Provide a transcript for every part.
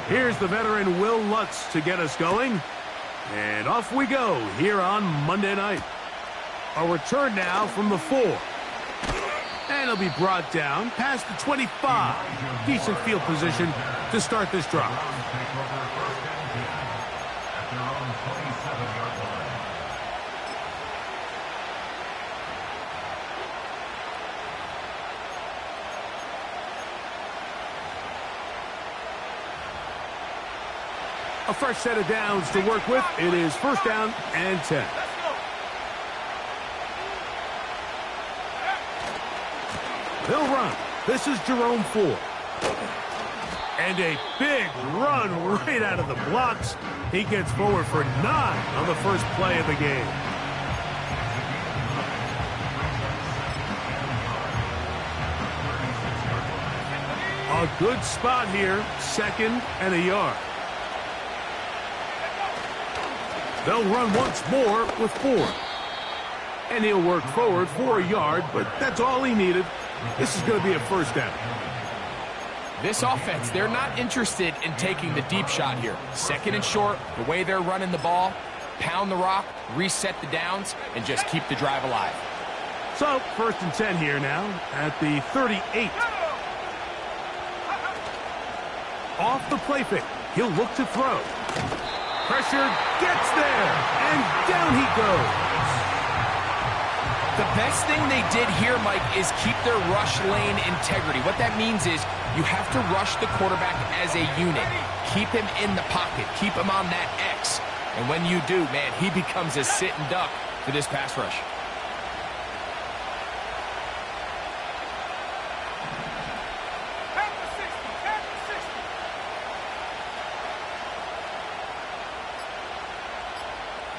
Here's the veteran Will Lutz to get us going. And off we go here on Monday night. A return now from the 4. And he'll be brought down past the 25. Decent field position to start this drive. A fresh set of downs to work with. It is first down and 10. They'll run. This is Jerome Ford. And a big run right out of the blocks. He gets forward for 9 on the first play of the game. A good spot here. 2nd and a yard. They'll run once more with Ford. And he'll work forward for a yard, but that's all he needed. This is going to be a first down. This offense, they're not interested in taking the deep shot here. 2nd and short, the way they're running the ball, pound the rock, reset the downs, and just keep the drive alive. So, 1st and 10 here now at the 38. Off the play fake. He'll look to throw. Pressure gets there, and down he goes. The best thing they did here, Mike, is keep their rush lane integrity. What that means is you have to rush the quarterback as a unit. Keep him in the pocket. Keep him on that X. And when you do, man, he becomes a sitting duck for this pass rush.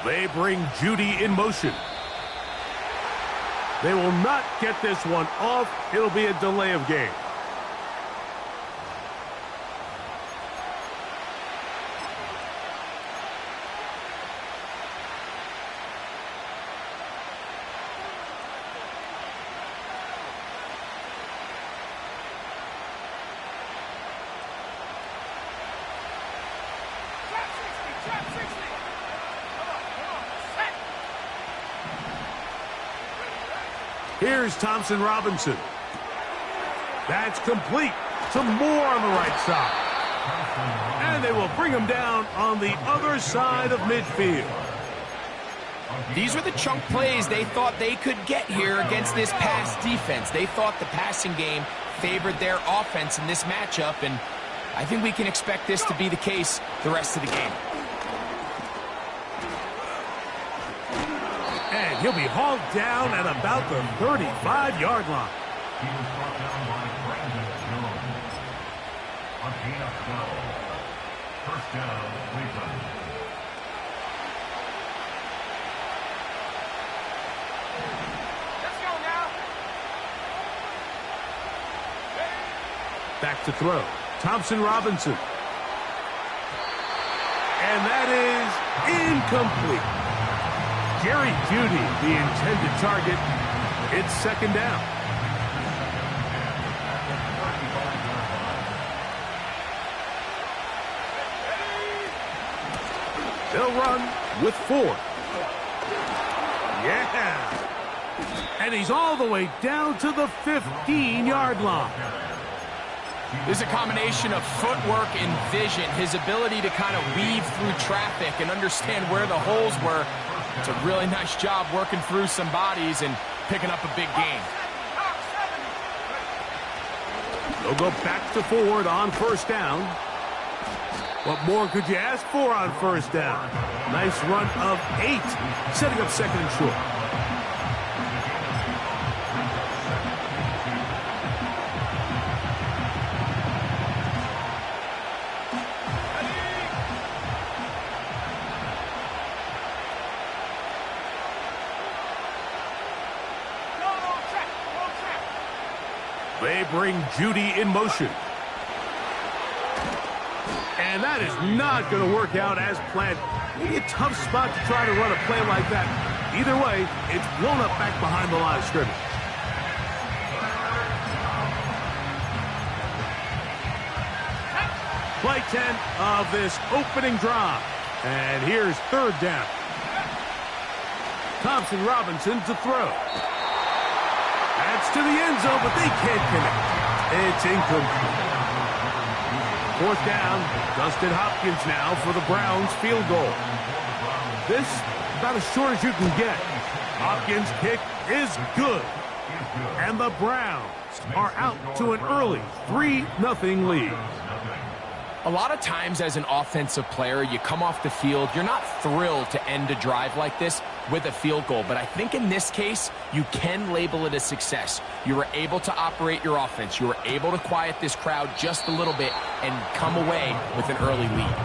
They bring Judy in motion. They will not get this one off. It'll be a delay of game. Here's Thompson Robinson. That's complete to Moore on the right side. And they will bring him down on the other side of midfield. These were the chunk plays they thought they could get here against this pass defense. They thought the passing game favored their offense in this matchup, and I think we can expect this to be the case the rest of the game. And he'll be hauled down at about the 35-yard line. He was brought down by Brandon Jones. A gain of 12. First down, Cleveland. Let's go now. Back to throw. Thompson Robinson. And that is incomplete. Jerry Jeudy, the intended target. It's 2nd down. They'll run with Ford. Yeah. And he's all the way down to the 15-yard line. There's a combination of footwork and vision, his ability to kind of weave through traffic and understand where the holes were. It's a really nice job working through some bodies and picking up a big gain. They'll go back to Ford on 1st down. What more could you ask for on 1st down? Nice run of 8, setting up 2nd and short. They bring Jeudy in motion. And that is not going to work out as planned. Maybe a tough spot to try to run a play like that. Either way, it's blown up back behind the line of scrimmage. Play 10 of this opening drive. And here's third down. Thompson Robinson to throw. That's to the end zone, but they can't connect. It's incomplete. Fourth down, Dustin Hopkins now for the Browns field goal. This about as short as you can get. Hopkins' kick is good. And the Browns are out to an early 3-0 lead. A lot of times as an offensive player, you come off the field, you're not thrilled to end a drive like this with a field goal. But I think in this case, you can label it a success. You were able to operate your offense. You were able to quiet this crowd just a little bit and come away with an early lead.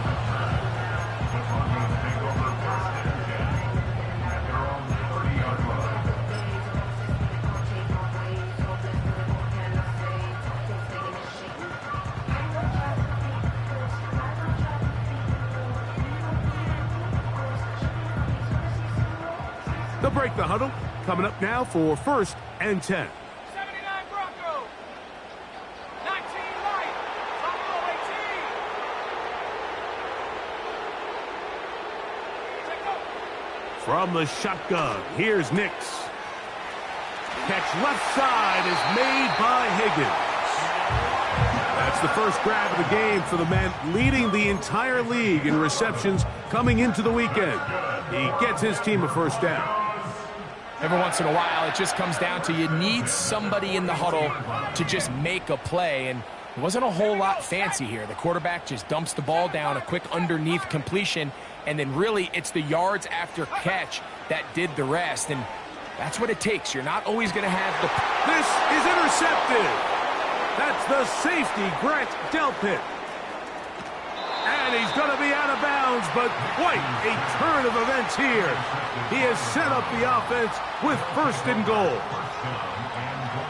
They'll break the huddle. Coming up now for 1st and 10. 79 Broncos. 19 light. Buffalo 18. Check up. From the shotgun, here's Nix. Catch left side is made by Higgins. That's the first grab of the game for the man leading the entire league in receptions coming into the weekend. He gets his team a first down. Every once in a while, it just comes down to you need somebody in the huddle to just make a play, and it wasn't a whole lot fancy here. The quarterback just dumps the ball down, a quick underneath completion, and then really it's the yards after catch that did the rest, and that's what it takes. You're not always going to have the... This is intercepted. That's the safety, Grant Delpit. And he's going to be out of bounds, but quite a turn of events here. He has set up the offense with 1st and goal.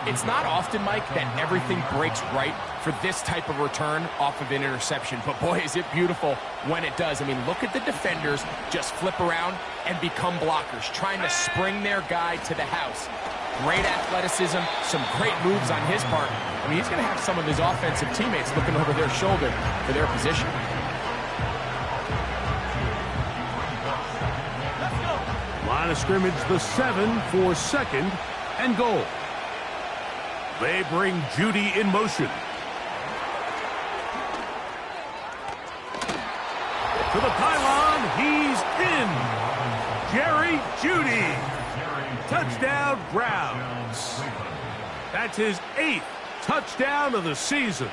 It's not often, Mike, that everything breaks right for this type of return off of an interception. But boy, is it beautiful when it does. I mean, look at the defenders just flip around and become blockers, trying to spring their guy to the house. Great athleticism, some great moves on his part. I mean, he's going to have some of his offensive teammates looking over their shoulder for their position. Line of scrimmage, the 7 for 2nd and goal. They bring Judy in motion. To the pylon, he's in. Jerry Judy. Touchdown, Browns. That's his 8th touchdown of the season.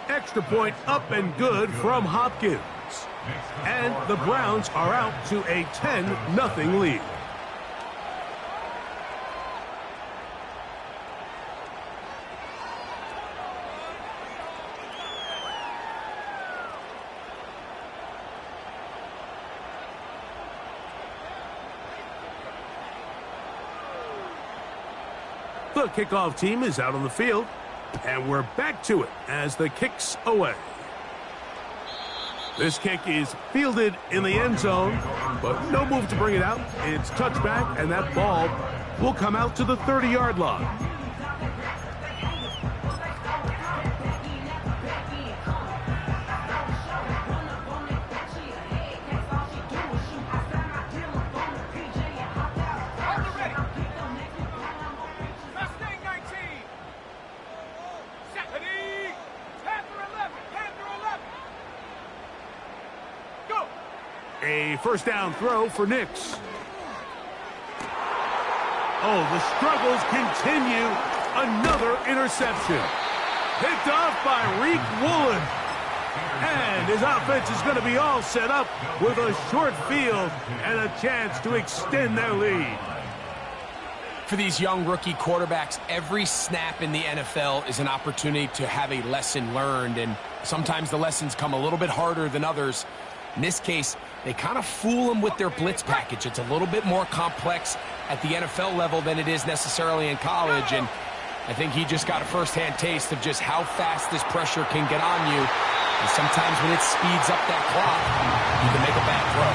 Extra point up and good from Hopkins. And the Browns are out to a 10-0 lead. The kickoff team is out on the field. And we're back to it as the kick's away. This kick is fielded in the end zone, but no move to bring it out. It's touchback, and that ball will come out to the 30-yard line. A first down throw for Nix. Oh, the struggles continue. Another interception. Picked off by Reek Woolen. And his offense is going to be all set up with a short field and a chance to extend their lead. For these young rookie quarterbacks, every snap in the NFL is an opportunity to have a lesson learned, and sometimes the lessons come a little bit harder than others. In this case, they kind of fool them with their blitz package. It's a little bit more complex at the NFL level than it is necessarily in college, and I think he just got a first-hand taste of just how fast this pressure can get on you, and sometimes when it speeds up that clock, you can make a bad throw.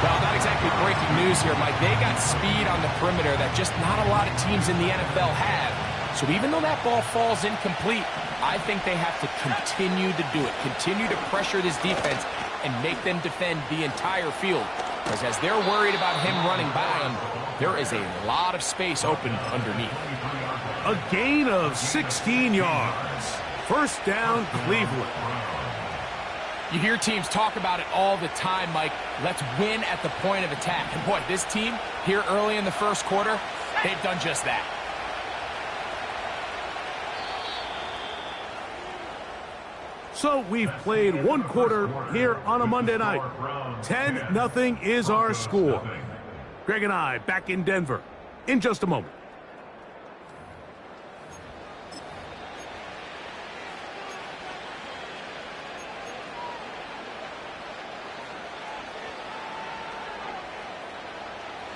Well, not exactly breaking news here, Mike. They got speed on the perimeter that just not a lot of teams in the NFL have. So even though that ball falls incomplete, I think they have to continue to do it, continue to pressure this defense and make them defend the entire field. Because as they're worried about him running by them, there is a lot of space open underneath. A gain of 16 yards. First down, Cleveland. You hear teams talk about it all the time, Mike. Let's win at the point of attack. And boy, this team here early in the first quarter, they've done just that. So we've played one quarter here on a Monday night. 10-0 is our score. Greg and I back in Denver in just a moment.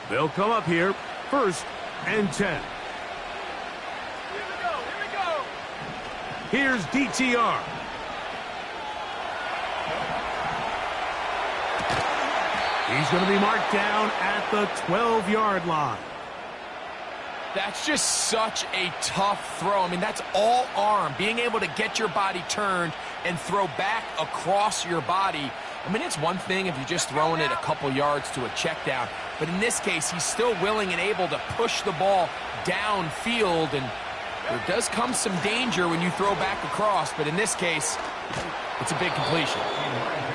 They'll come up here, 1st and 10. Here we go, here we go. Here's DTR. He's going to be marked down at the 12-yard line. That's just such a tough throw. I mean, that's all arm. Being able to get your body turned and throw back across your body. I mean, it's one thing if you're just throwing it a couple yards to a check down. But in this case, he's still willing and able to push the ball downfield. And there does come some danger when you throw back across. But in this case, it's a big completion.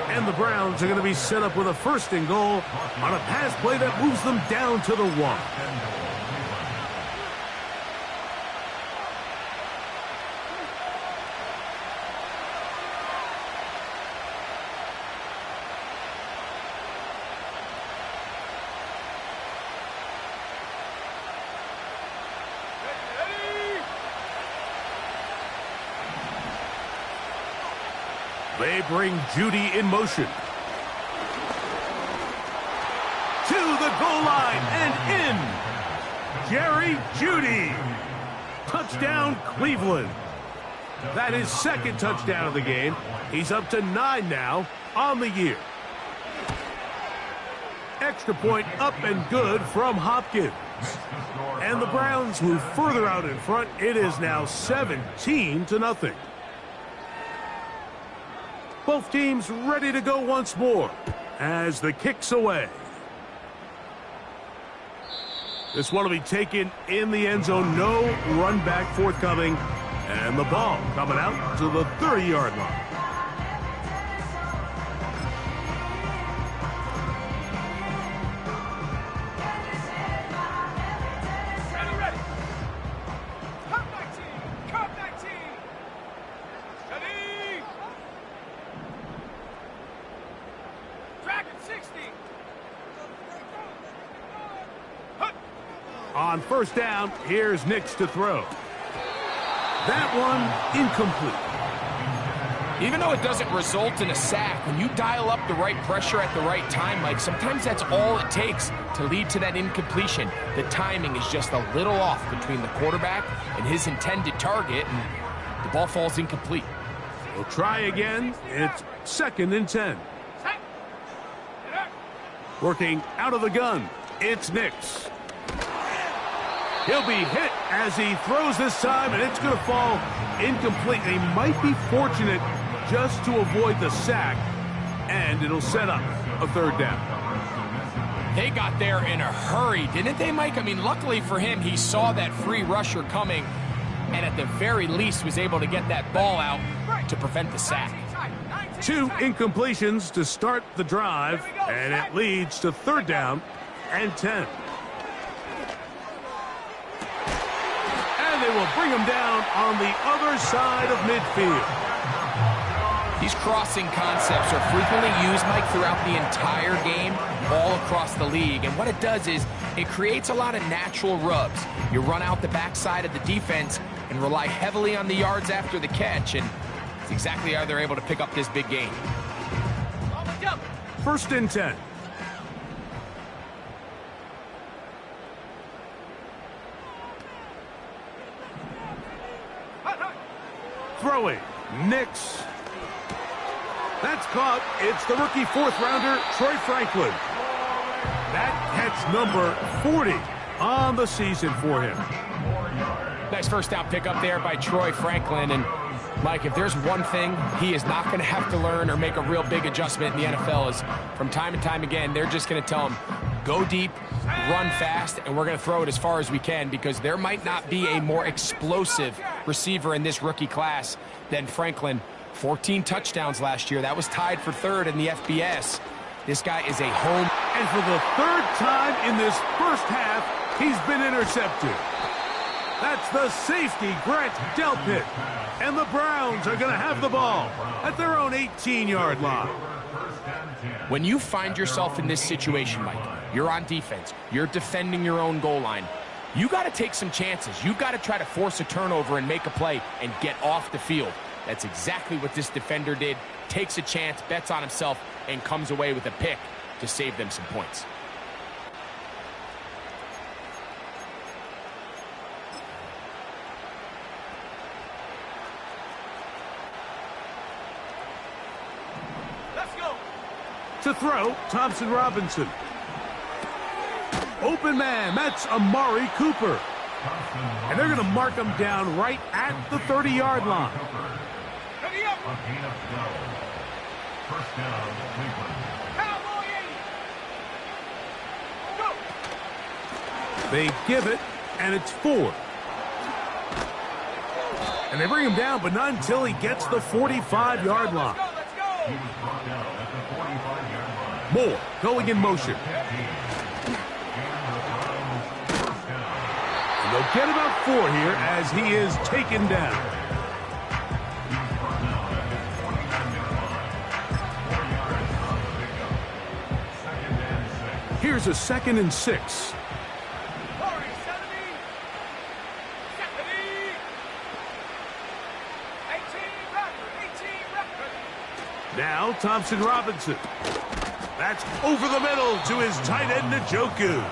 And the Browns are going to be set up with a 1st and goal on a pass play that moves them down to the 1. They bring Judy in motion. To the goal line and in. Jerry Judy. Touchdown, Cleveland. That is 2nd touchdown of the game. He's up to 9 now on the year. Extra point up and good from Hopkins. And the Browns move further out in front. It is now 17-0. Both teams ready to go once more as the kick's away. This one will be taken in the end zone. No run back forthcoming. And the ball coming out to the 30-yard line. Ready. Cut 19. Cut 19. Ready. Dragon 60. On 1st down, here's Nix to throw. That one incomplete. Even though it doesn't result in a sack, when you dial up the right pressure at the right time, Mike, sometimes that's all it takes to lead to that incompletion. The timing is just a little off between the quarterback and his intended target, and the ball falls incomplete. We'll try again. It's 2nd and 10. Working out of the gun, it's Nix. He'll be hit as he throws this time, and it's going to fall incomplete. They might be fortunate just to avoid the sack, and it'll set up a 3rd down. They got there in a hurry, didn't they, Mike? I mean, luckily for him, he saw that free rusher coming, and at the very least was able to get that ball out to prevent the sack. 2 incompletions to start the drive, and it leads to 3rd down and 10. And they will bring him down on the other side of midfield. These crossing concepts are frequently used, Mike, throughout the entire game, all across the league. And what it does is it creates a lot of natural rubs. You run out the backside of the defense and rely heavily on the yards after the catch, and it's exactly how they're able to pick up this big gain. 1st and 10. Throwing, Nix. That's caught. It's the rookie 4th-rounder, Troy Franklin. That catch number 40 on the season for him. Nice first down pick up there by Troy Franklin. And Mike, if there's one thing he is not going to have to learn or make a real big adjustment in the NFL is from time and time again, they're just going to tell him, go deep, run fast, and we're going to throw it as far as we can, because there might not be a more explosive receiver in this rookie class than Franklin. 14 touchdowns last year. That was tied for third in the FBS. This guy is a home. And for the third time in this first half, he's been intercepted. That's the safety, Grant Delpit. And the Browns are going to have the ball at their own 18-yard line. When you find yourself in this situation, Mike, you're on defense, you're defending your own goal line, you got to take some chances. You got to try to force a turnover and make a play and get off the field. That's exactly what this defender did. Takes a chance, bets on himself, and comes away with a pick to save them some points. Let's go. To throw, Thompson Robinson. Open man, that's Amari Cooper. And they're going to mark him down right at the 30-yard line. Ready up. A gain of 12. First down, Cleveland. Cowboy 80. Go. They give it, and it's 4. And they bring him down, but not until he gets the 45-yard line. Let's go. He was brought down at the 45-yard line. Moore going in motion. And they'll get about 4 here as he is taken down. Here's a 2nd and 6. 40, 70. 18 record. Now Thompson Robinson. That's over the middle to his tight end, Njoku.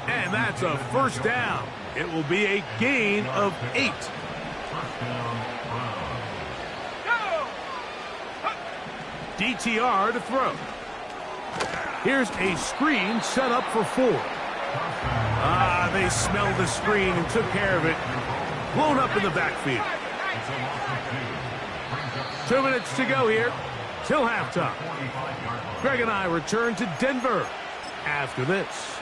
And that's a first down. It will be a gain of 8. Go. DTR to throw. Here's a screen set up for 4. They smelled the screen and took care of it. Blown up in the backfield. 2 minutes to go here till halftime. Greg and I return to Denver after this.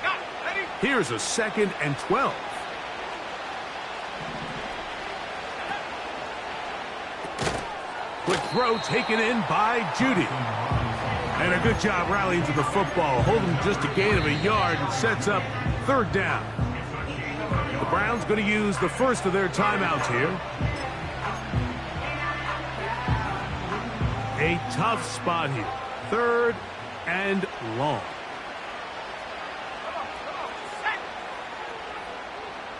Got it. Ready. Here's a 2nd and 12. Quick throw taken in by Judy. And a good job rallying to the football. Holding just a gain of a yard and sets up 3rd down. The Browns going to use the first of their timeouts here. A tough spot here. 3rd and long.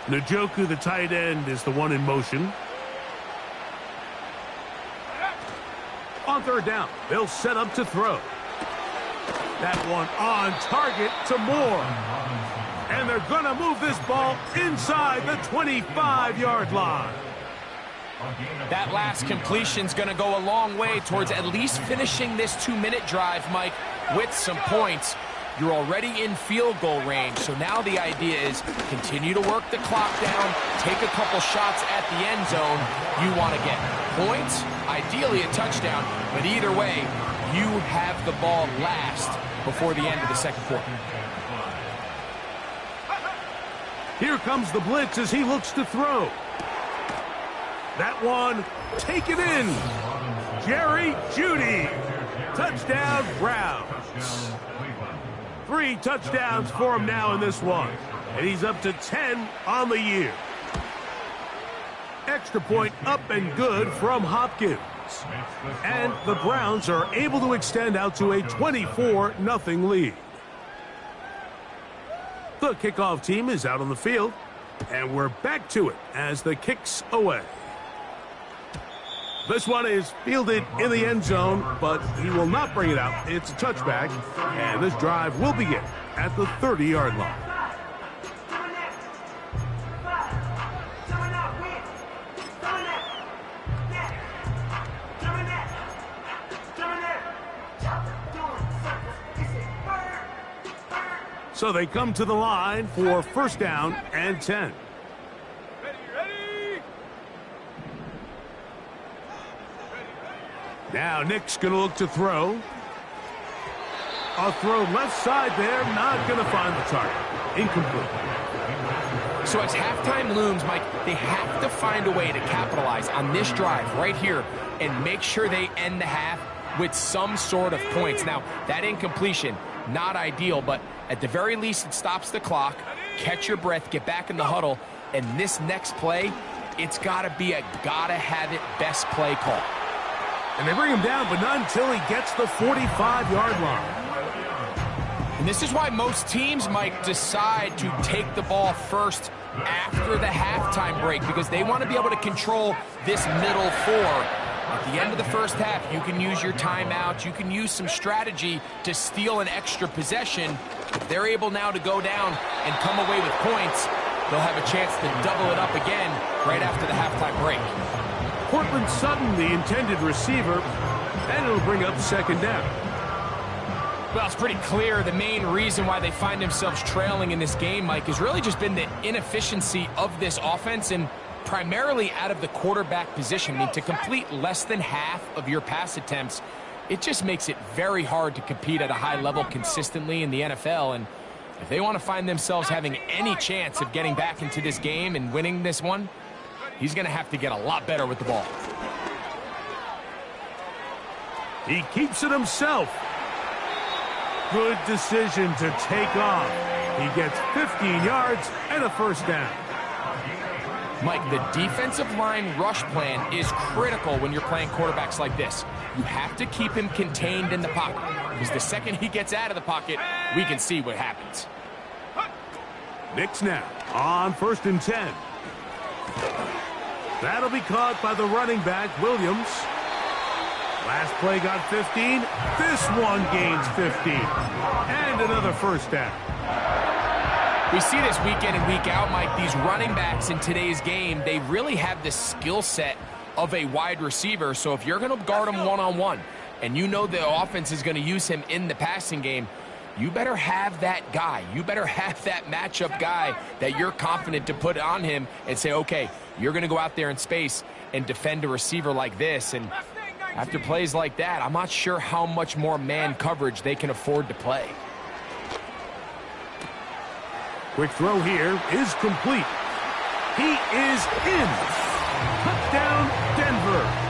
Njoku, the tight end, is the one in motion. On 3rd down, they'll set up to throw. That one on target to Moore. And they're going to move this ball inside the 25-yard line. That last completion's going to go a long way towards at least finishing this 2-minute drive, Mike, with some points. You're already in field goal range, so now the idea is continue to work the clock down, take a couple shots at the end zone. You want to get points, ideally a touchdown, but either way, you have the ball last before the end of the second quarter. Here comes the blitz as he looks to throw. That one taken in. Jerry Jeudy. Touchdown, Browns. 3 touchdowns for him now in this one. And he's up to 10 on the year. Extra point up and good from Hopkins. And the Browns are able to extend out to a 24-0 lead. The kickoff team is out on the field. And we're back to it as the kick's away. This one is fielded in the end zone, but he will not bring it out. It's a touchback, and this drive will begin at the 30-yard line. So they come to the line for first down and 10. Ready. Now Nick's going to look to throw. A throw left side there, not going to find the target. Incomplete. So as halftime looms, Mike, they have to find a way to capitalize on this drive right here and make sure they end the half with some sort of points. Now, that incompletion, not ideal, but at the very least, it stops the clock. Catch your breath, get back in the huddle, and this next play, it's got to be a gotta-have-it best play call. And they bring him down, but not until he gets the 45-yard line. And this is why most teams might decide to take the ball first after the halftime break, because they want to be able to control this middle four. At the end of the first half, you can use your timeout. You can use some strategy to steal an extra possession. If they're able now to go down and come away with points, they'll have a chance to double it up again right after the halftime break. Cortland Sutton, the intended receiver, and it'll bring up second down. Well, it's pretty clear the main reason why they find themselves trailing in this game, Mike, has really just been the inefficiency of this offense and primarily out of the quarterback position. I mean, to complete less than half of your pass attempts, it just makes it very hard to compete at a high level consistently in the NFL. And if they want to find themselves having any chance of getting back into this game and winning this one, he's going to have to get a lot better with the ball. He keeps it himself. Good decision to take off. He gets 15 yards and a first down. Mike, the defensive line rush plan is critical when you're playing quarterbacks like this. You have to keep him contained in the pocket, because the second he gets out of the pocket, we can see what happens. Knicks now on first and 10. That'll be caught by the running back, Williams. Last play got 15. This one gains 15. And another first down. We see this week in and week out, Mike. These running backs in today's game, they really have the skill set of a wide receiver. So if you're going to guard him one-on-one and you know the offense is going to use him in the passing game, you better have that guy. You better have that matchup guy that you're confident to put on him and say, okay, you're going to go out there in space and defend a receiver like this. And after plays like that, I'm not sure how much more man coverage they can afford to play. Quick throw here is complete. He is in. Touchdown, Denver.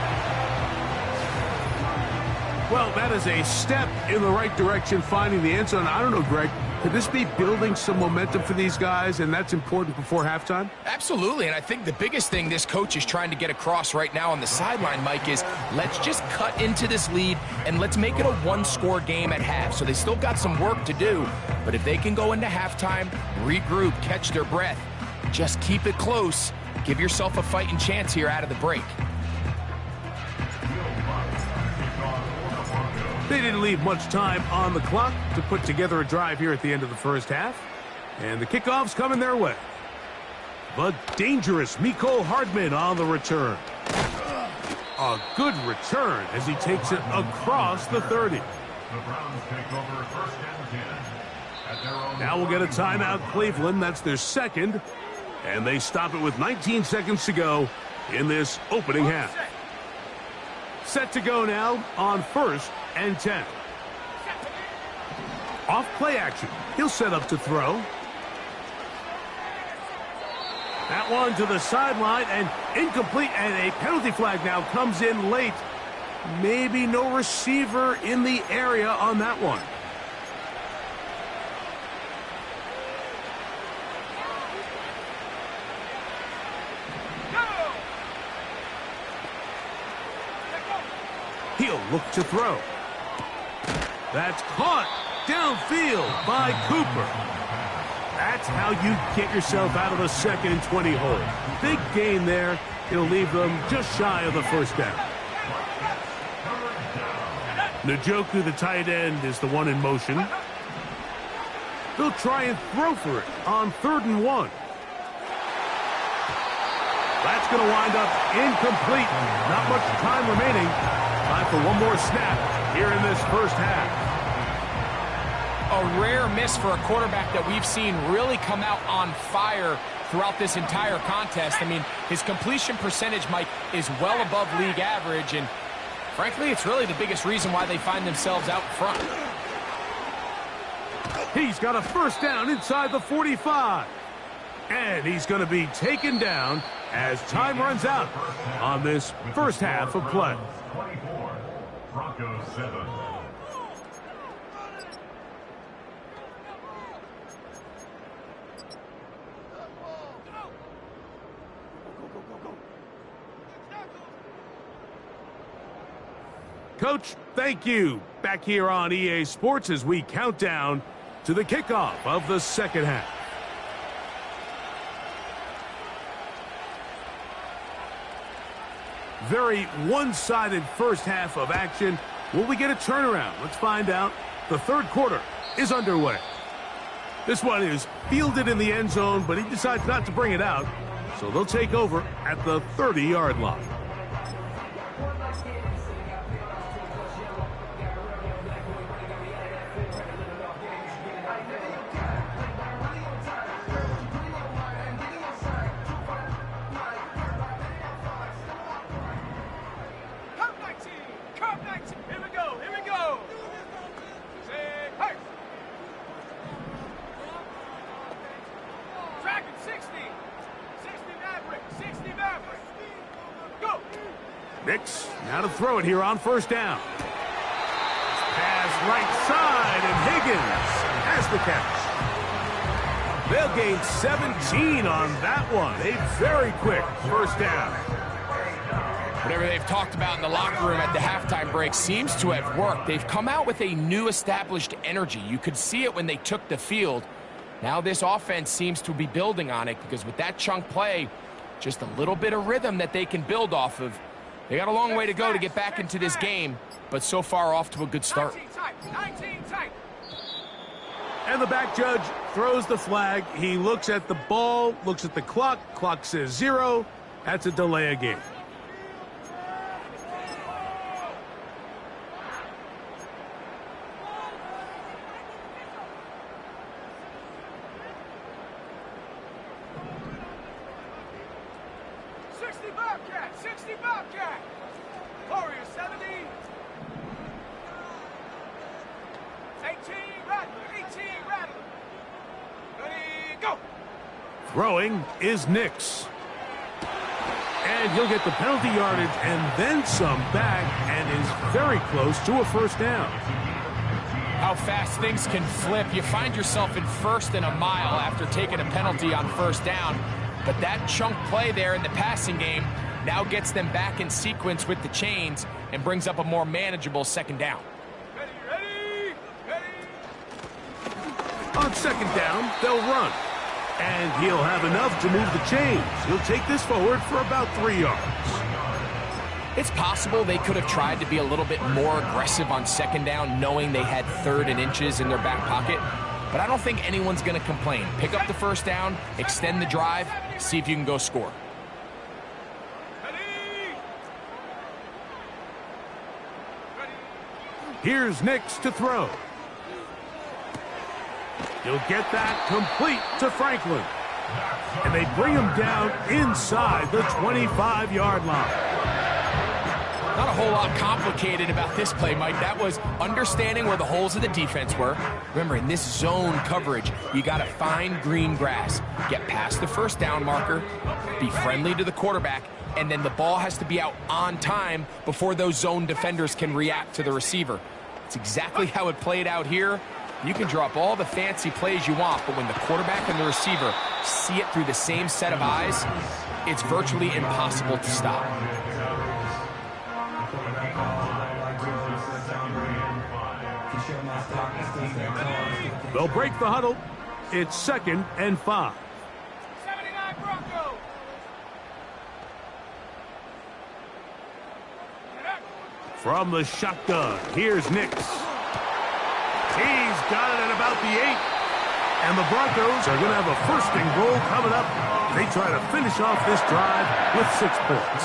Well, that is a step in the right direction, finding the end zone. I don't know, Greg, could this be building some momentum for these guys, and that's important before halftime? Absolutely, and I think the biggest thing this coach is trying to get across right now on the sideline, Mike, is let's just cut into this lead and let's make it a one-score game at half. So they still got some work to do, but if they can go into halftime, regroup, catch their breath, just keep it close, give yourself a fighting chance here out of the break. They didn't leave much time on the clock to put together a drive here at the end of the first half. And the kickoff's coming their way. But dangerous Mecole Hardman on the return. A good return as he takes it across the 30. The Browns take over first and 10. At their own Now we'll get a timeout, Cleveland. That's their second. And they stop it with 19 seconds to go in this opening half. Set to go now on first and 10. Off play action. He'll set up to throw. That one to the sideline and incomplete, and a penalty flag now comes in late. Maybe no receiver in the area on that one. He'll look to throw. That's caught downfield by Cooper. That's how you get yourself out of a 2nd and 20 hole. Big gain there. It'll leave them just shy of the first down. Njoku, the tight end, is the one in motion. They'll try and throw for it on 3rd and 1. That's going to wind up incomplete. Not much time remaining. Time for one more snap here in this first half. A rare miss for a quarterback that we've seen really come out on fire throughout this entire contest. I mean, his completion percentage, Mike, is well above league average, and frankly, it's really the biggest reason why they find themselves out front. He's got a first down inside the 45. And he's going to be taken down as time runs out on this first half of play. 24, Broncos 7. Coach, thank you. Back here on EA Sports as we count down to the kickoff of the second half. Very one-sided first half of action. Will we get a turnaround? Let's find out. The third quarter is underway. This one is fielded in the end zone, but he decides not to bring it out. So they'll take over at the 30-yard line. Nix now to throw it here on first down. Pass right side, and Higgins has the catch. They'll gain 17 on that one. A very quick first down. Whatever they've talked about in the locker room at the halftime break seems to have worked. They've come out with a new established energy. You could see it when they took the field. Now this offense seems to be building on it because with that chunk play, just a little bit of rhythm that they can build off of. They got a long way to go to get back into this game, but so far off to a good start. 19 tight. And the back judge throws the flag. He looks at the ball, looks at the clock. Clock says 0. That's a delay of game. Throwing is Nix. And he'll get the penalty yardage and then some back and is very close to a first down. How fast things can flip. You find yourself in first and a mile after taking a penalty on first down. But that chunk play there in the passing game now gets them back in sequence with the chains and brings up a more manageable second down. Ready. On second down, they'll run. And he'll have enough to move the chains. He'll take this forward for about 3 yards. It's possible they could have tried to be a little bit more aggressive on second down, knowing they had 3rd and inches in their back pocket. But I don't think anyone's going to complain. Pick up the first down, extend the drive, see if you can go score. Here's Nix to throw. He'll get that complete to Franklin. And they bring him down inside the 25-yard line. Not a whole lot complicated about this play, Mike. That was understanding where the holes of the defense were. Remember, in this zone coverage, you got to find green grass. Get past the first down marker, be friendly to the quarterback, and then the ball has to be out on time before those zone defenders can react to the receiver. It's exactly how it played out here. You can drop all the fancy plays you want, but when the quarterback and the receiver see it through the same set of eyes, it's virtually impossible to stop. They'll break the huddle. It's 2nd and 5. 79 Broncos. From the shotgun, here's Nix. He's got it at about the 8. And the Broncos are going to have a 1st and goal coming up. They try to finish off this drive with 6 points.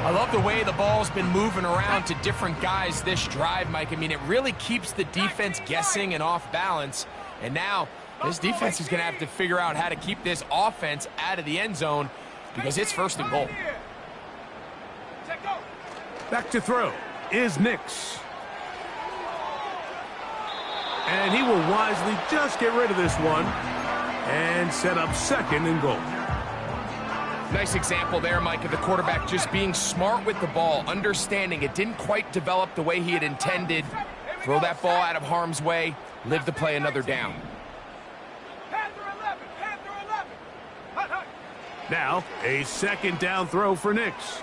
I love the way the ball's been moving around to different guys this drive, Mike. I mean, it really keeps the defense guessing and off balance. And now this defense is going to have to figure out how to keep this offense out of the end zone because it's 1st and goal. Back to throw is Nix. And he will wisely just get rid of this one and set up 2nd and goal. Nice example there, Mike, of the quarterback just being smart with the ball, understanding it didn't quite develop the way he had intended. Throw that ball out of harm's way, live to play another down. Now, a 2nd down throw for Nix.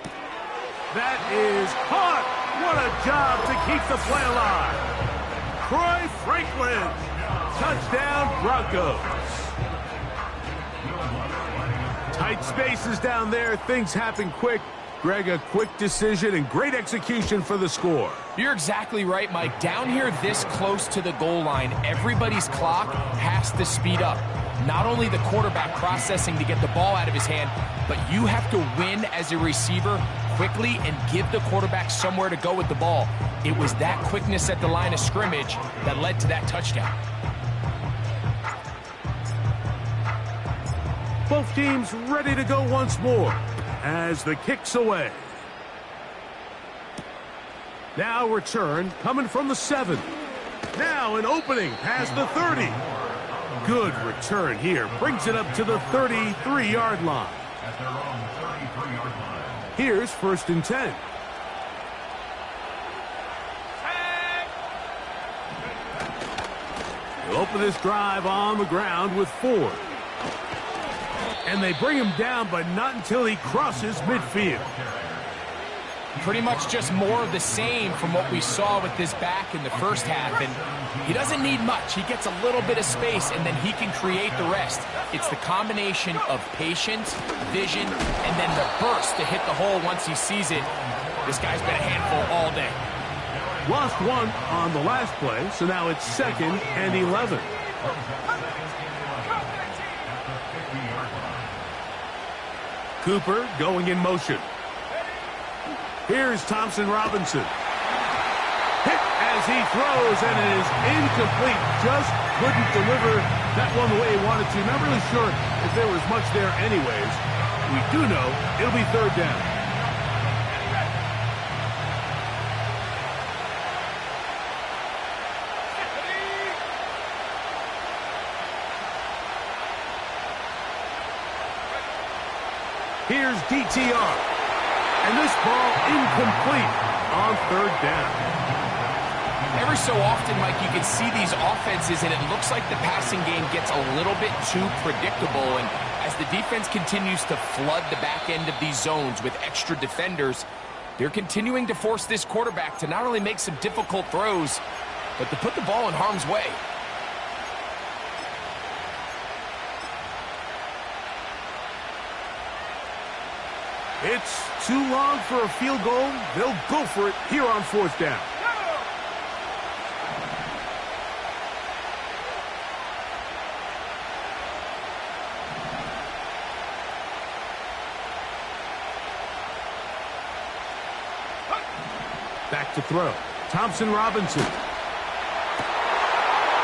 That is caught. What a job to keep the play alive. Troy Franklin. Touchdown, Broncos. Tight spaces down there. Things happen quick. Greg, a quick decision and great execution for the score. You're exactly right, Mike. Down here this close to the goal line, everybody's clock has to speed up. Not only the quarterback processing to get the ball out of his hand, but you have to win as a receiver quickly and give the quarterback somewhere to go with the ball. It was that quickness at the line of scrimmage that led to that touchdown. Both teams ready to go once more as the kick's away. Now return coming from the 7. Now an opening past the 30. Good return here. Brings it up to the 33-yard line. At their own 33-yard line. Here's 1st and 10. They'll open this drive on the ground with 4. And they bring him down, but not until he crosses midfield. Pretty much just more of the same from what we saw with this back in the first half. And he doesn't need much. He gets a little bit of space, and then he can create the rest. It's the combination of patience, vision, and then the burst to hit the hole once he sees it. This guy's been a handful all day. Lost 1 on the last play, so now it's 2nd and 11. Cooper going in motion. Here's Thompson Robinson. Hit as he throws, and it is incomplete. Just couldn't deliver that one the way he wanted to. Not really sure if there was much there anyways. We do know it'll be 3rd down. Here's DTR. And this ball incomplete on 3rd down. Every so often, Mike, you can see these offenses, and it looks like the passing game gets a little bit too predictable. And as the defense continues to flood the back end of these zones with extra defenders, they're continuing to force this quarterback to not only make some difficult throws, but to put the ball in harm's way. It's too long for a field goal. They'll go for it here on 4th down. Back to throw. Thompson Robinson.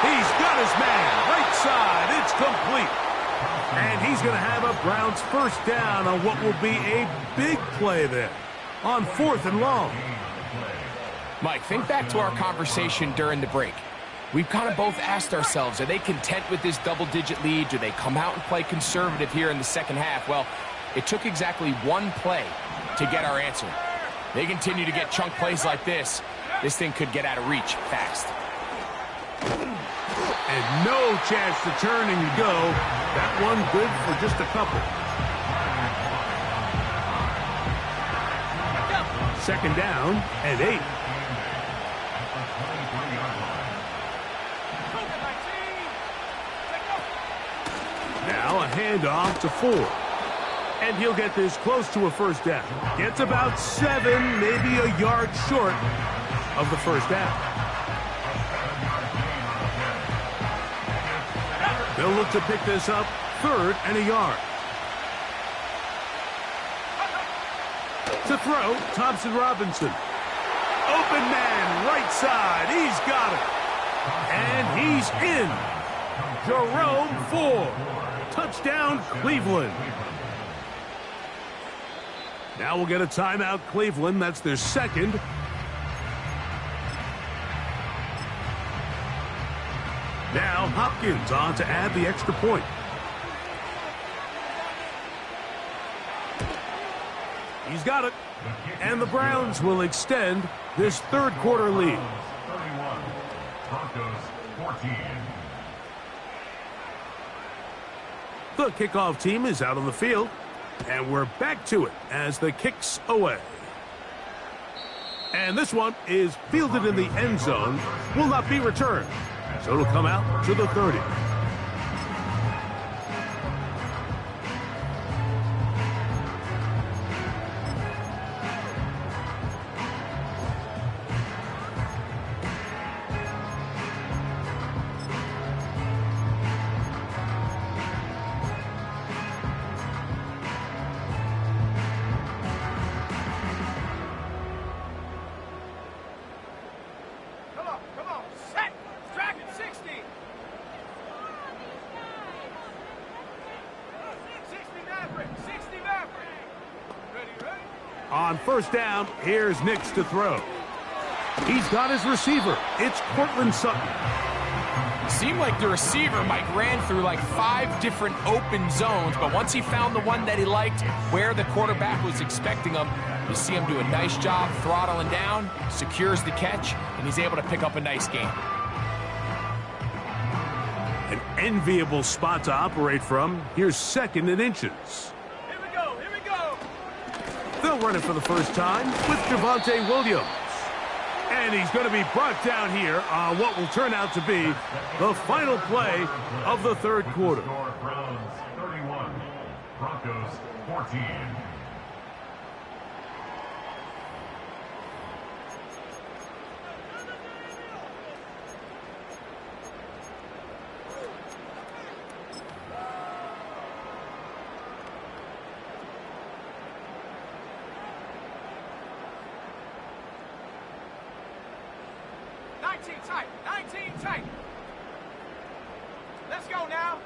He's got his man. Right side. It's complete. And he's going to have a Browns 1st down on what will be a big play there on 4th and long. Mike, think back to our conversation during the break. We've kind of both asked ourselves, are they content with this double-digit lead? Do they come out and play conservative here in the second half? Well, it took exactly one play to get our answer. They continue to get chunk plays like this. This thing could get out of reach fast. And no chance to turn and go. That one good for just a couple. 2nd down and 8. Now a handoff to 4. And he'll get this close to a 1st down. Gets about 7, maybe a yard short of the 1st down. They'll look to pick this up 3rd and a yard. To throw, Thompson Robinson. Open man, right side. He's got it. And he's in. Jerome Ford. Touchdown, Cleveland. Now we'll get a timeout, Cleveland. That's their second. Now Hopkins on to add the extra point. He's got it. And the Browns will extend this third quarter lead. 31, Broncos 14. The kickoff team is out on the field. And we're back to it as the kick's away. And this one is fielded in the end zone. Will not be returned. So it'll come out to the 30. Come on, set! Dragon 60! 60 Maverick! 60 Maverick! Ready? On first down, here's Nix to throw. He's got his receiver. It's Cortland Sutton. Seemed like the receiver, Mike, ran through like 5 different open zones, but once he found the one that he liked, where the quarterback was expecting him, you see him do a nice job throttling down, secures the catch, and he's able to pick up a nice gain. An enviable spot to operate from. Here's second and inches. Here we go! They'll run it for the first time with Javonte Williams. And he's going to be brought down here on what will turn out to be the final play of the third quarter. Browns 31, Broncos 14. Tight! 19 tight! Let's go now!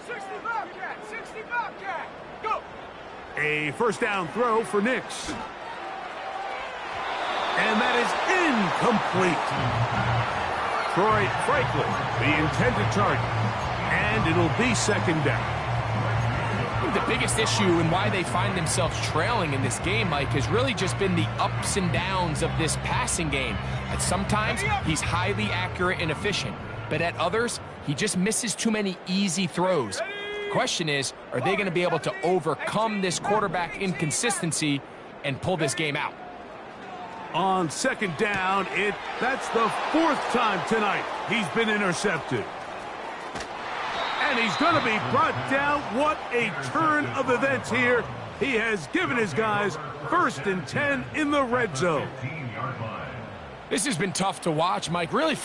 60 Bobcat! 60 Bobcat! Go! A first down throw for Nix. And that is incomplete. Troy Franklin, the intended target. And it'll be second down. The biggest issue and why they find themselves trailing in this game, Mike, has really just been the ups and downs of this passing game. And sometimes he's highly accurate and efficient, but at others, he just misses too many easy throws. Question is, are they going to be able to overcome this quarterback inconsistency and pull this game out? On second down, that's the 4th time tonight he's been intercepted. And he's going to be brought down. What a turn of events here. He has given his guys 1st and 10 in the red zone. 15-yard line. This has been tough to watch, Mike. Really.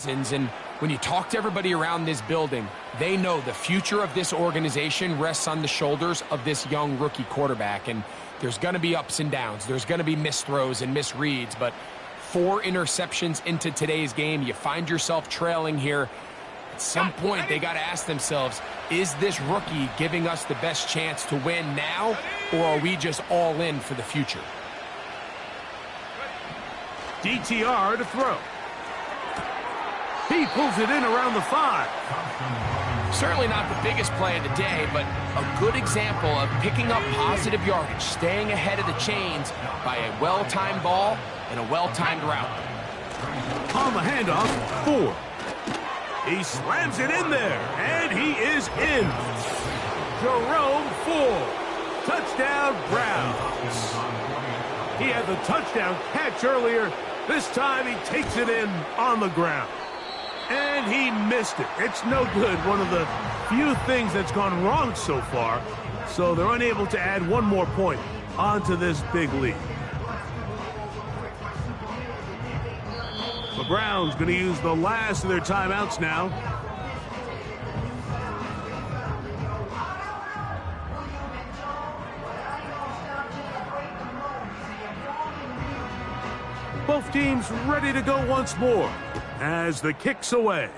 And when you talk to everybody around this building, they know the future of this organization rests on the shoulders of this young rookie quarterback. And there's going to be ups and downs. There's going to be missed throws and misreads. But 4 interceptions into today's game, you find yourself trailing here. At some point, they got to ask themselves, is this rookie giving us the best chance to win now, or are we just all in for the future? DTR to throw. He pulls it in around the 5. Certainly not the biggest play of the day, but a good example of picking up positive yardage, staying ahead of the chains by a well-timed ball and a well-timed route. On the handoff, 4. He slams it in there, and he is in. Jerome Ford. Touchdown, Browns. He had the touchdown catch earlier, This time he takes it in on the ground. And he missed it. It's no good. One of the few things that's gone wrong so far. So they're unable to add one more point onto this big lead. The Browns going to use the last of their timeouts now. Both teams ready to go once more as the kick's away.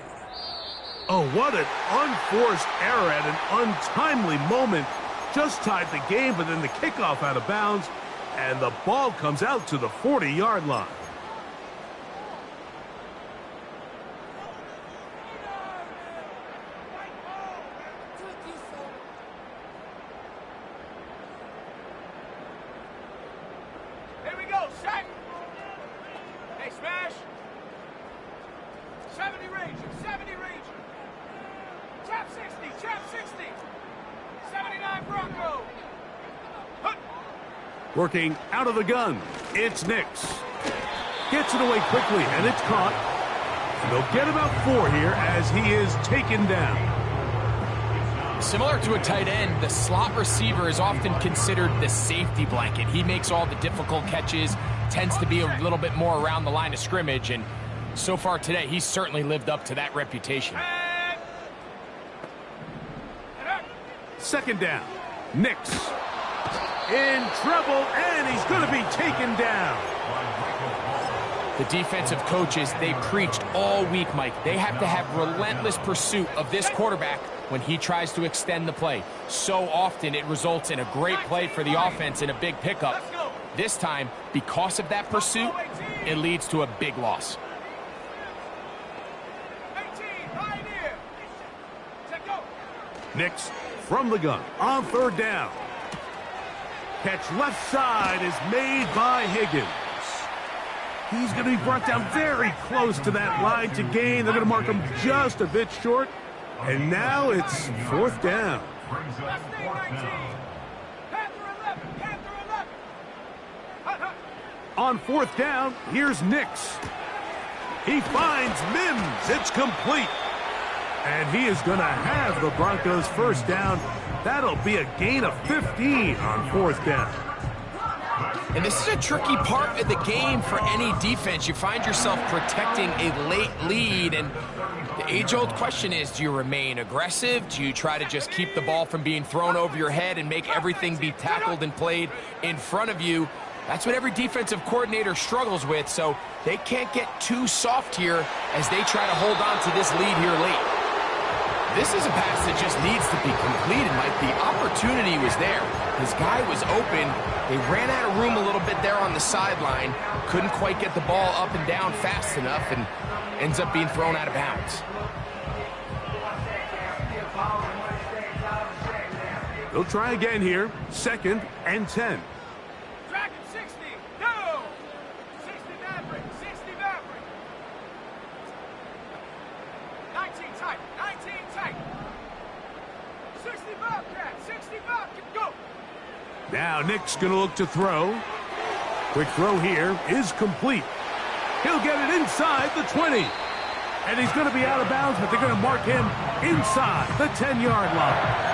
Oh, what an unforced error at an untimely moment. Just tied the game, but then the kickoff out of bounds, and the ball comes out to the 40-yard line. Here we go, set. Hey, smash. 70 Ranger, 70 Ranger. Trap 60, trap 60. 79 Bronco. Hup. Working out of the gun, it's Nix. Gets it away quickly, and it's caught. And they'll get about 4 here as he is taken down. Similar to a tight end, the slot receiver is often considered the safety blanket. He makes all the difficult catches, tends to be a little bit more around the line of scrimmage, and so far today, he's certainly lived up to that reputation. Second down, Nix in trouble, and he's going to be taken down. The defensive coaches, they preached all week, Mike. They have to have relentless pursuit of this quarterback when he tries to extend the play. So often it results in a great play for the offense and a big pickup. This time, because of that pursuit, it leads to a big loss. 18, right here. Set, go. Nix from the gun on third down. Catch left side is made by Higgins. He's going to be brought down very close to that line to gain. They're going to mark him just a bit short. And now it's fourth down. Last thing, 19. Panther 11, Panther 11. Hut, hut. On fourth down, here's Nix. He finds Mims. It's complete. And he is going to have the Broncos first down. That'll be a gain of 15 on fourth down. And this is a tricky part of the game for any defense. You find yourself protecting a late lead, and the age-old question is, do you remain aggressive? Do you try to just keep the ball from being thrown over your head and make everything be tackled and played in front of you? That's what every defensive coordinator struggles with, so they can't get too soft here as they try to hold on to this lead here late. This is a pass that just needs to be completed, Mike. The opportunity was there. His guy was open. They ran out of room a little bit there on the sideline. Couldn't quite get the ball up and down fast enough, and ends up being thrown out of bounds. They'll try again here. 2nd and 10. Dragon 60, go. 60 Maverick, 60 Maverick. 19 tight, 19 tight. 60 Bobcat, 60 Bobcat, go. Now Nick's going to look to throw. Quick throw here is complete. He'll get it inside the 20. And he's going to be out of bounds, but they're going to mark him inside the 10-yard line.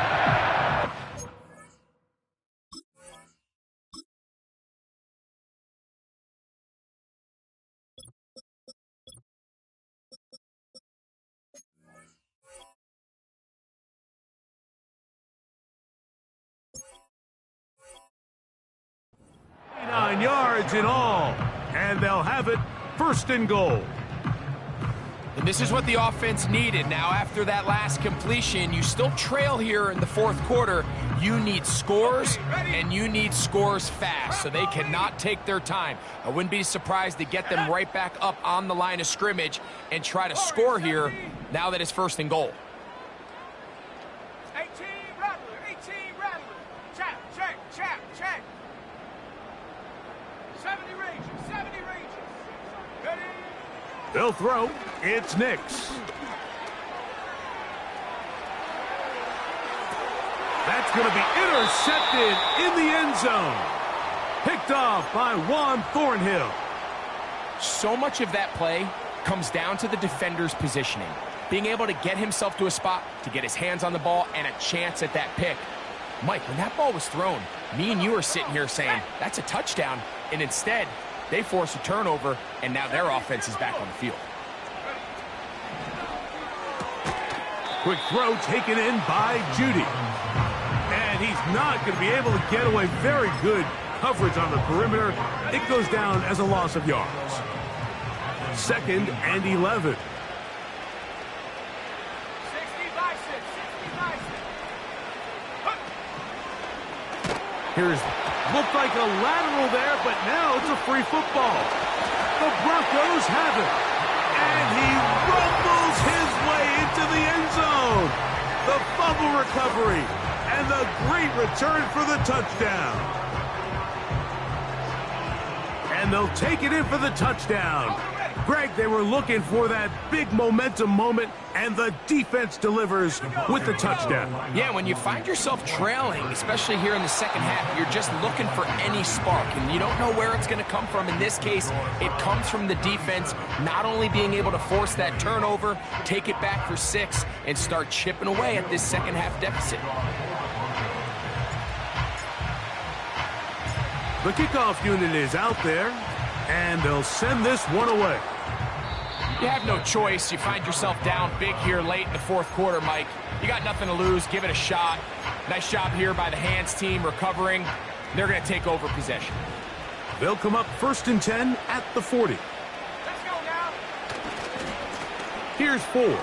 Yards in all, and they'll have it first and goal. And this is what the offense needed. Now, after that last completion, you still trail here in the fourth quarter. You need scores, and you need scores fast, so they cannot take their time. I wouldn't be surprised to get them right back up on the line of scrimmage and try to score here now that it's first and goal. 18 Rattler, 18 Rattler. Chap, check, chap, check. 70 Rangers, 70 Rangers. Ready? They'll throw. It's Nix. That's going to be intercepted in the end zone. Picked off by Juan Thornhill. So much of that play comes down to the defender's positioning. Being able to get himself to a spot, to get his hands on the ball, and a chance at that pick. Mike, when that ball was thrown, me and you are sitting here saying, that's a touchdown. And instead, they force a turnover, and now their offense is back on the field. Quick throw taken in by Judy. And he's not going to be able to get away. Very good coverage on the perimeter. It goes down as a loss of yards. 2nd and 11. 60 by 6, 60 by 6. Here's, looked like a lateral there, but now it's a free football. The Broncos have it. And he rumbles his way into the end zone. The fumble recovery and the great return for the touchdown. And they'll take it in for the touchdown. Greg, they were looking for that big momentum moment, and the defense delivers with the touchdown. Yeah, when you find yourself trailing, especially here in the second half, you're just looking for any spark, and you don't know where it's going to come from. In this case, it comes from the defense not only being able to force that turnover, take it back for 6, and start chipping away at this second half deficit. The kickoff unit is out there, and they'll send this one away. You have no choice. You find yourself down big here late in the fourth quarter, Mike. You got nothing to lose. Give it a shot. Nice job here by the hands team recovering. They're going to take over possession. They'll come up 1st and 10 at the 40. Let's go now. Here's 4.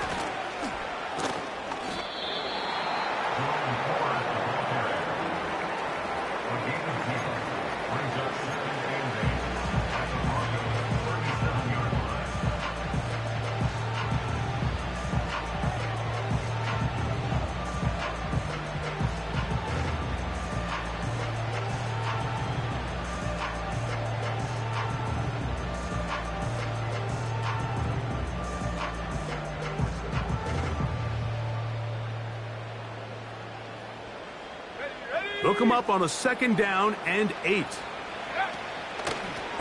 They'll come up on a 2nd down and 8.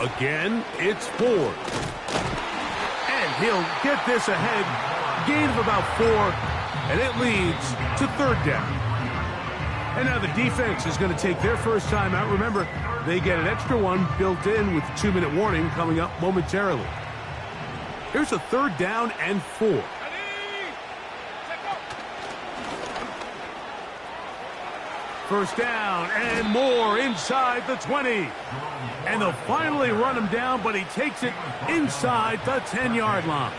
Again, it's 4. And he'll get this ahead. Gain of about 4, and it leads to 3rd down. And now the defense is going to take their first time out. Remember, they get an extra one built in with the 2-minute warning coming up momentarily. Here's a 3rd down and 4. First down and more inside the 20. And they'll finally run him down, but he takes it inside the 10-yard line.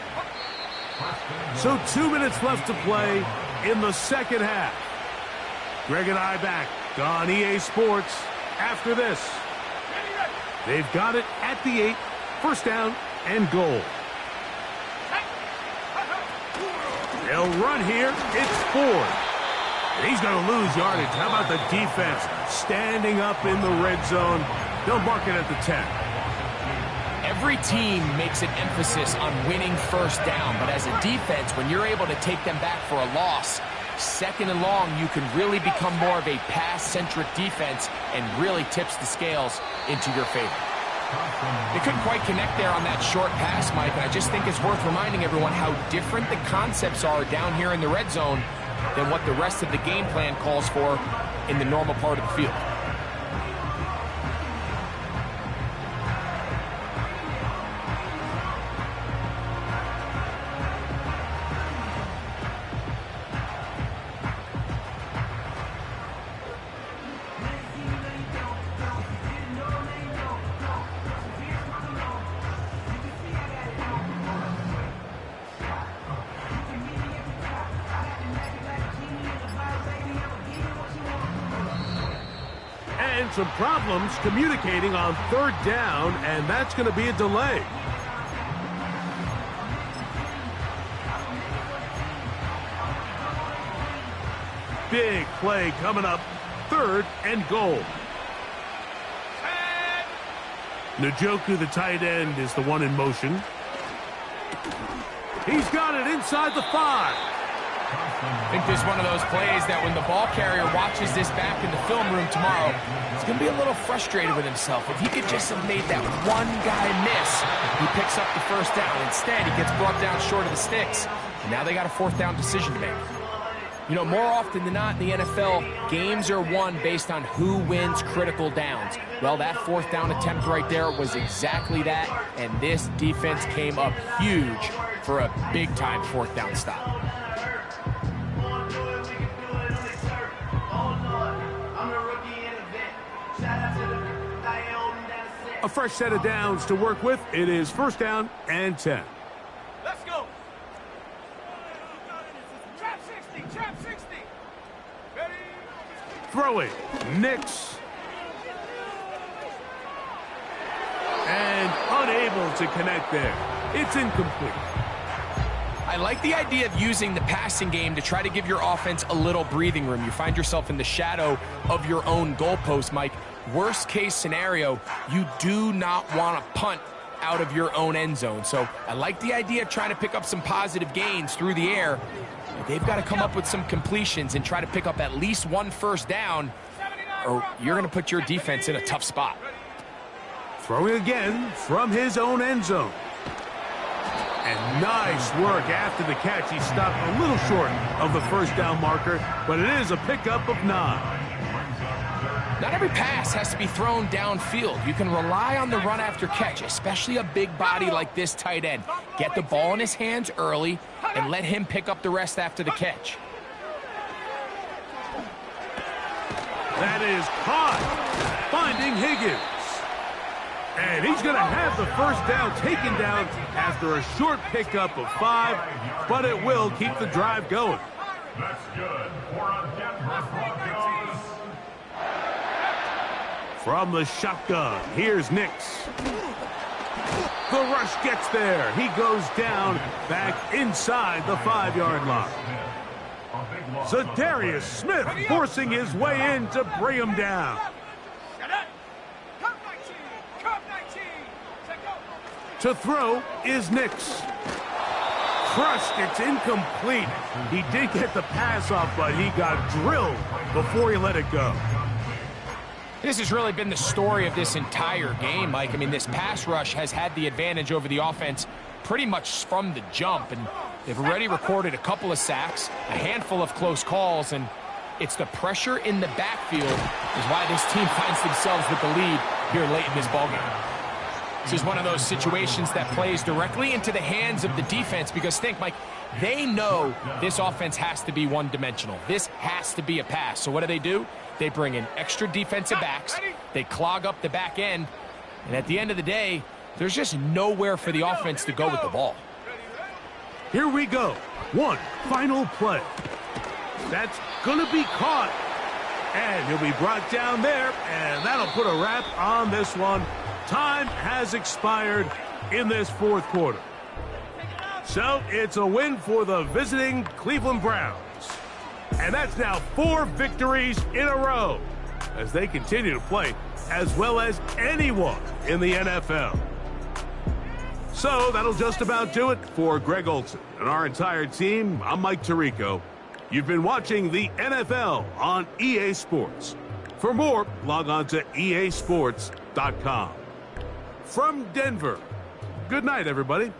So 2 minutes left to play in the second half. Greg and I back on EA Sports after this. They've got it at the 8, first down and goal. They'll run here. It's Ford. He's going to lose yardage. How about the defense standing up in the red zone? They'll mark it at the 10. Every team makes an emphasis on winning first down, but as a defense, when you're able to take them back for a loss, 2nd and long, you can really become more of a pass-centric defense and really tips the scales into your favor. They couldn't quite connect there on that short pass, Mike, and I just think it's worth reminding everyone how different the concepts are down here in the red zone than what the rest of the game plan calls for in the normal part of the field. And some problems communicating on 3rd down, and that's going to be a delay. Big play coming up, 3rd and goal. Njoku, the tight end, is the one in motion. He's got it inside the 5. I think this is one of those plays that when the ball carrier watches this back in the film room tomorrow, he's going to be a little frustrated with himself. If he could just have made that one guy miss, he picks up the first down. Instead, he gets brought down short of the sticks. And now they got a fourth down decision to make. You know, more often than not in the NFL, games are won based on who wins critical downs. Well, that fourth down attempt right there was exactly that, and this defense came up huge for a big-time fourth down stop. A fresh set of downs to work with. It is first down and 10. Let's go. Trap 60, trap 60. Ready? Throwing, Nix. And unable to connect there. It's incomplete. I like the idea of using the passing game to try to give your offense a little breathing room. You find yourself in the shadow of your own goalpost, Mike. Worst case scenario, you do not want to punt out of your own end zone. So I like the idea of trying to pick up some positive gains through the air. They've got to come up with some completions and try to pick up at least one first down, or you're going to put your defense in a tough spot. Throwing again from his own end zone. And nice work after the catch. He stopped a little short of the first down marker, but it is a pickup of 9. Not every pass has to be thrown downfield. You can rely on the run after catch, especially a big body like this tight end. Get the ball in his hands early and let him pick up the rest after the catch. That is caught, finding Higgins. And he's going to have the first down taken down after a short pickup of 5, but it will keep the drive going. That's good for a Denver Broncos. From the shotgun, here's Nix. The rush gets there. He goes down back inside the 5-yard line. Zadarius Smith forcing his way in to bring him down. To throw is Nix. Crushed, it's incomplete. He did get the pass off, but he got drilled before he let it go. This has really been the story of this entire game, Mike. I mean, this pass rush has had the advantage over the offense pretty much from the jump, and they've already recorded a couple of sacks, a handful of close calls, and it's the pressure in the backfield is why this team finds themselves with the lead here late in this ballgame. This is one of those situations that plays directly into the hands of the defense because think, Mike, they know this offense has to be one-dimensional. This has to be a pass. So what do? They bring in extra defensive backs. They clog up the back end. And at the end of the day, there's just nowhere for the offense to go with the ball. Here we go. One final play. That's going to be caught. And he'll be brought down there. And that'll put a wrap on this one. Time has expired in this fourth quarter. So it's a win for the visiting Cleveland Browns. And that's now 4 victories in a row as they continue to play as well as anyone in the NFL. So that'll just about do it for Greg Olsen and our entire team. I'm Mike Tirico. You've been watching the NFL on EA Sports. For more, log on to easports.com. From Denver, good night, everybody.